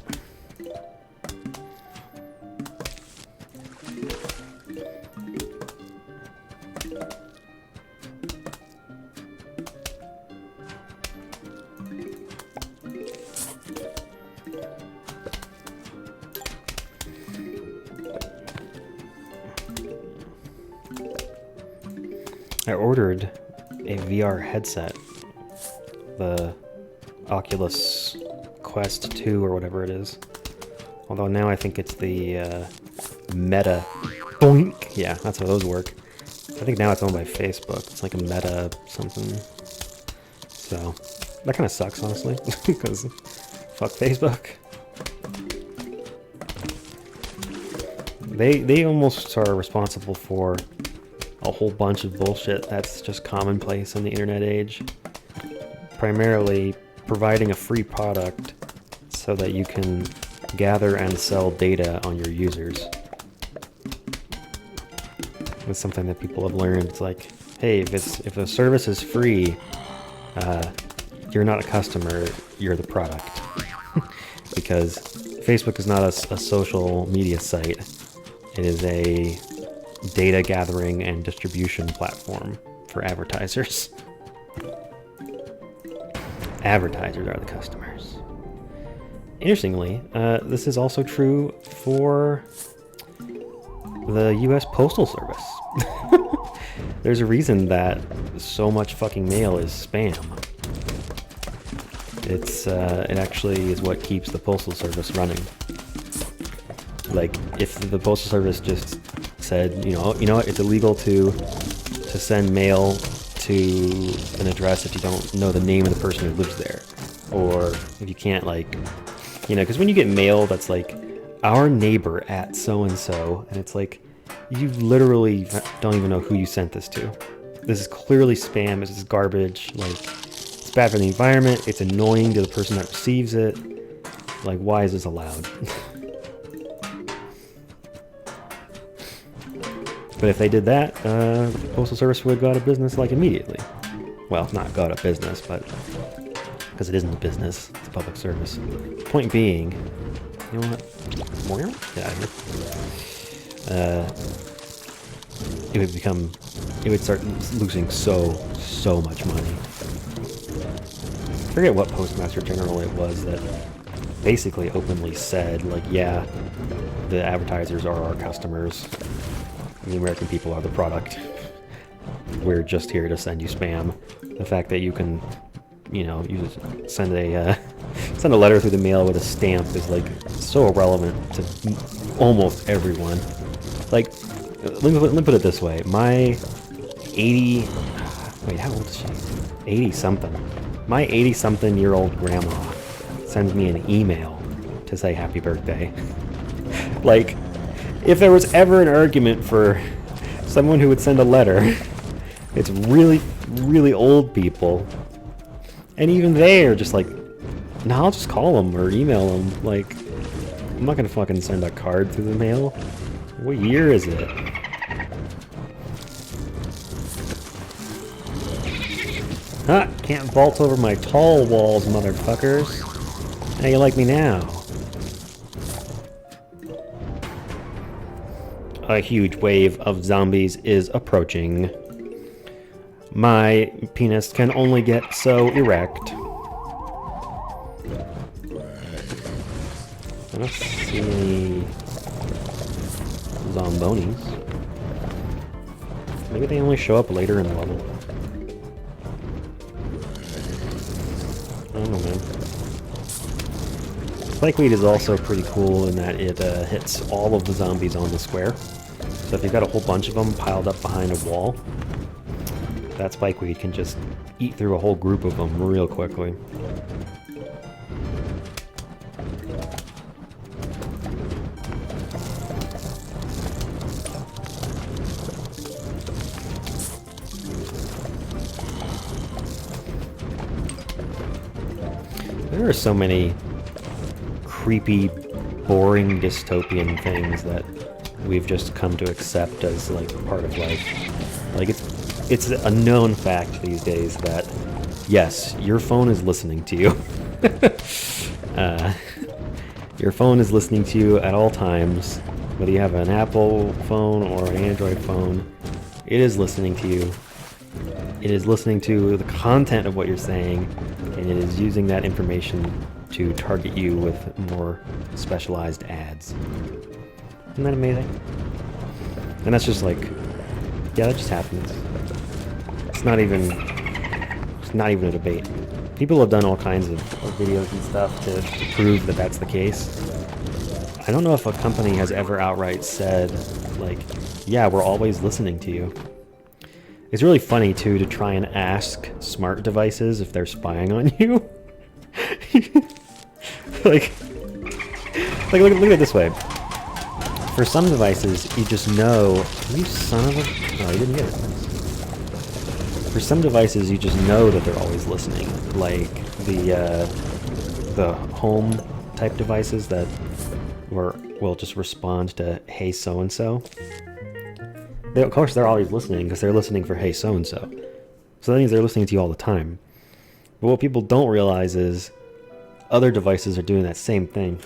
I ordered a VR headset, the Oculus Quest 2 or whatever it is. Although now I think it's the Meta. Boink! Yeah, that's how those work. I think now it's owned by Facebook. It's like a Meta something. So that kind of sucks, honestly, because fuck Facebook. They almost are responsible for a whole bunch of bullshit that's just commonplace in the internet age. Primarily providing a free product so that you can gather and sell data on your users. It's something that people have learned. It's like, hey, if a service is free, you're not a customer, you're the product. Because Facebook is not a social media site. It is a data gathering and distribution platform for advertisers. Advertisers are the customers. Interestingly, this is also true for the US Postal Service. There's a reason that so much fucking mail is spam. It actually is what keeps the Postal Service running. Like, if the Postal Service just said, you know what, it's illegal to send mail to an address if you don't know the name of the person who lives there, or if you can't, like, you know, because when you get mail that's like, our neighbor at so-and-so, and it's like, you literally don't even know who you sent this to. This is clearly spam, this is garbage, like, it's bad for the environment, it's annoying to the person that receives it. Like, why is this allowed? But if they did that, the Postal Service would go out of business, like, immediately. Well, not go out of business, but because it isn't a business, it's a public service. Point being, you know what? More? Get out of here. It would start losing so much money. I forget what Postmaster General it was that basically openly said, like, yeah, the advertisers are our customers. The American people are the product. We're just here to send you spam. The fact that you can, you know, you just send a letter through the mail with a stamp is, like, so irrelevant to almost everyone. Like, let me put it this way. My 80... Wait, how old is she? 80-something. My 80-something-year-old grandma sends me an email to say happy birthday. Like, if there was ever an argument for someone who would send a letter, it's really, really old people. And even they are just like, no, I'll just call them or email them. Like, I'm not gonna fucking send a card through the mail. What year is it? Huh, can't vault over my tall walls, motherfuckers. How you like me now? A huge wave of zombies is approaching. My penis can only get so erect. I don't see any zambonis. Maybe they only show up later in the level. I don't know, man. Spikeweed is also pretty cool in that it hits all of the zombies on the square. So if you've got a whole bunch of them piled up behind a wall, that Spikeweed can just eat through a whole group of them real quickly. There are so many creepy, boring dystopian things that we've just come to accept as, like, part of life. Like, it's a known fact these days that, yes, your phone is listening to you. Your phone is listening to you at all times, whether you have an Apple phone or an Android phone. It is listening to you. It is listening to the content of what you're saying, and it is using that information to target you with more specialized ads. Isn't that amazing? And that's just like, yeah, that just happens. It's not even a debate. People have done all kinds of videos and stuff to prove that that's the case. I don't know if a company has ever outright said, like, yeah, we're always listening to you. It's really funny, too, to try and ask smart devices if they're spying on you. like, look at it this way. For some devices, you just know... You son of a... Oh, you didn't get it. For some devices, you just know that they're always listening. Like the home type devices that will just respond to, hey, so-and-so. Of course, they're always listening because they're listening for, hey, so-and-so. So that means they're listening to you all the time. But what people don't realize is other devices are doing that same thing.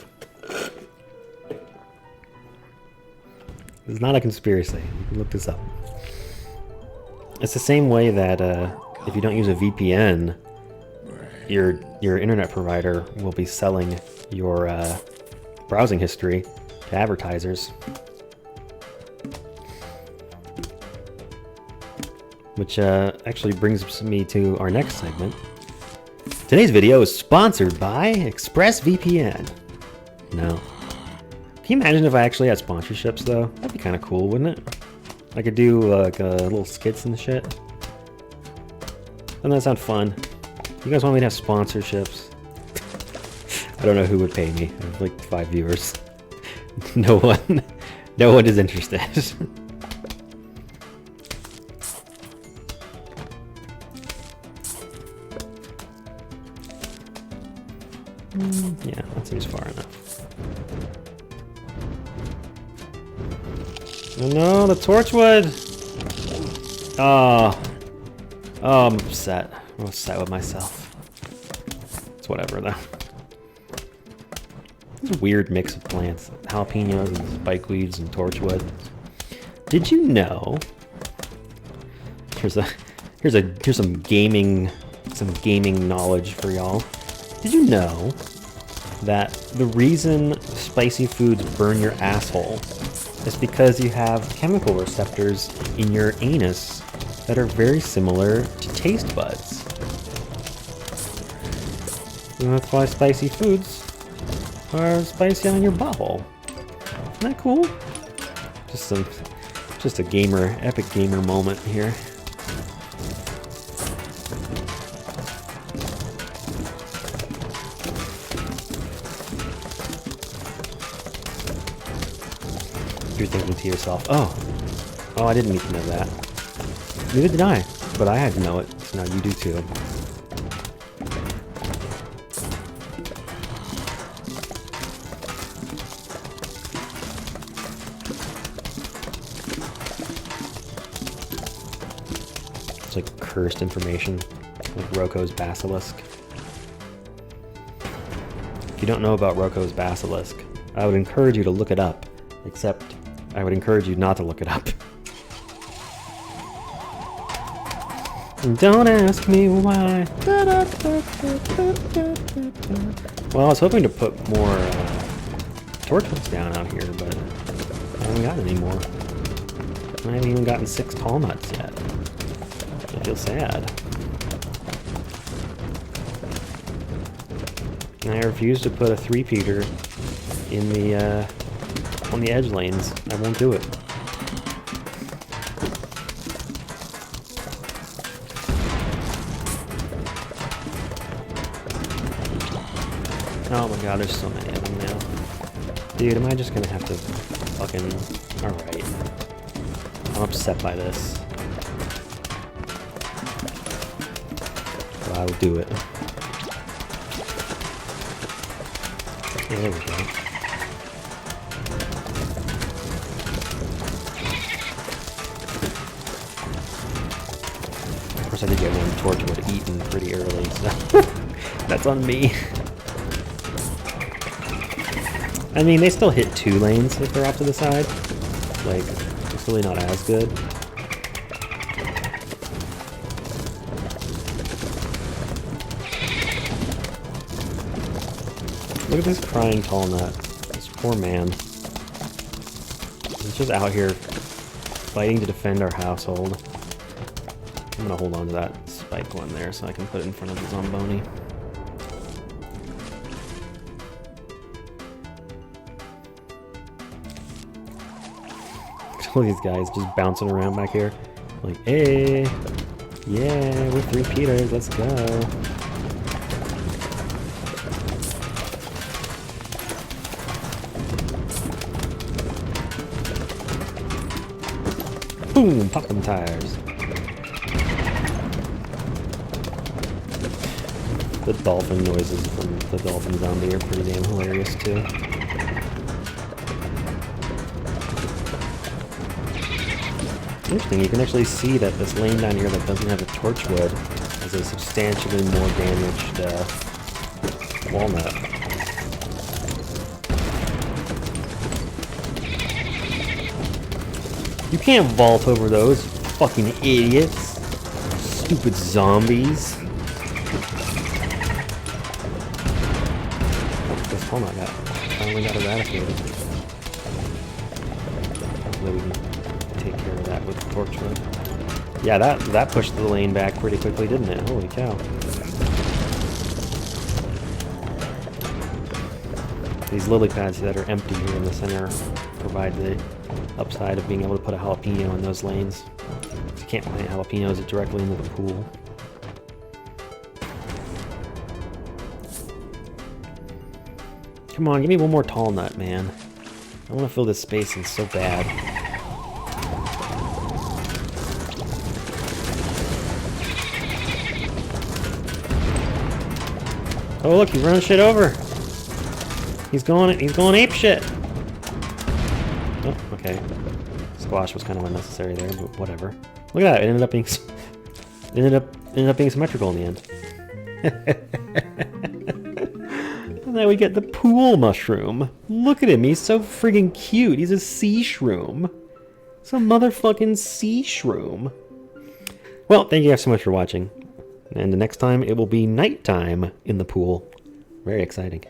It's not a conspiracy. You can look this up. It's the same way that if you don't use a VPN, your internet provider will be selling your browsing history to advertisers. Which actually brings me to our next segment. Today's video is sponsored by ExpressVPN. No. Can you imagine if I actually had sponsorships, though? That'd be kind of cool, wouldn't it? I could do like little skits and shit. Doesn't that sound fun? You guys want me to have sponsorships? I don't know who would pay me. I have like 5 viewers. No one. No one is interested. Yeah, that seems far enough. Oh no, the Torchwood! Oh, I'm upset. I'm upset with myself. It's whatever though. It's a weird mix of plants. Jalapenos and spikeweeds and torchwood. Did you know? Here's some gaming knowledge for y'all. Did you know that the reason spicy foods burn your asshole is because you have chemical receptors in your anus that are very similar to taste buds? And that's why spicy foods are spicy on your butthole. Isn't that cool? Just a epic gamer moment here. You're thinking to yourself, oh, I didn't need to know that. Neither did I, but I had to know it, so now you do too. It's like cursed information, like Roko's basilisk. If you don't know about Roko's basilisk, I would encourage you to look it up, except I would encourage you not to look it up. Don't ask me why. Well, I was hoping to put more torchwoods down out here, but I haven't got any more. I haven't even gotten 6 tall nuts yet. I feel sad. And I refuse to put a three-peater in the on the edge lanes. I won't do it. Oh my god, there's so many of them now. Dude, am I just gonna have to fucking... Alright. I'm upset by this. But I will do it. Yeah, there we go. Of course I did get one torchwood eaten pretty early, so... That's on me. I mean, they still hit 2 lanes if they're off to the side. Like, it's really not as good. Look at this crying tall nut. This poor man. He's just out here fighting to defend our household. I'm gonna hold on to that spike one there so I can put it in front of the Zamboni. All these guys just bouncing around back here. Like, hey, yeah, we're three-peaters, let's go. Boom, pop them tires. The dolphin noises from the dolphin zombie are pretty damn hilarious too. Interesting, you can actually see that this lane down here that doesn't have a torchwood has a substantially more damaged walnut. You can't vault over those, fucking idiots. Stupid zombies. This Hallmark finally got eradicated. Hopefully we can take care of that with Torchwood. Yeah, that pushed the lane back pretty quickly, didn't it? Holy cow. These lily pads that are empty here in the center provide the upside of being able to put a jalapeno in those lanes. You can't plant jalapenos directly into the pool. Come on, give me one more tall nut, man. I want to fill this space in so bad. Oh look, he's running shit over. He's going ape shit. Oh, okay. Squash was kind of unnecessary there, but whatever. Look at that, it ended up being symmetrical in the end. And then we get the pool mushroom. Look at him, he's so friggin' cute. He's a sea shroom. It's a motherfucking sea shroom. Well, thank you guys so much for watching. And the next time, it will be nighttime in the pool. Very exciting.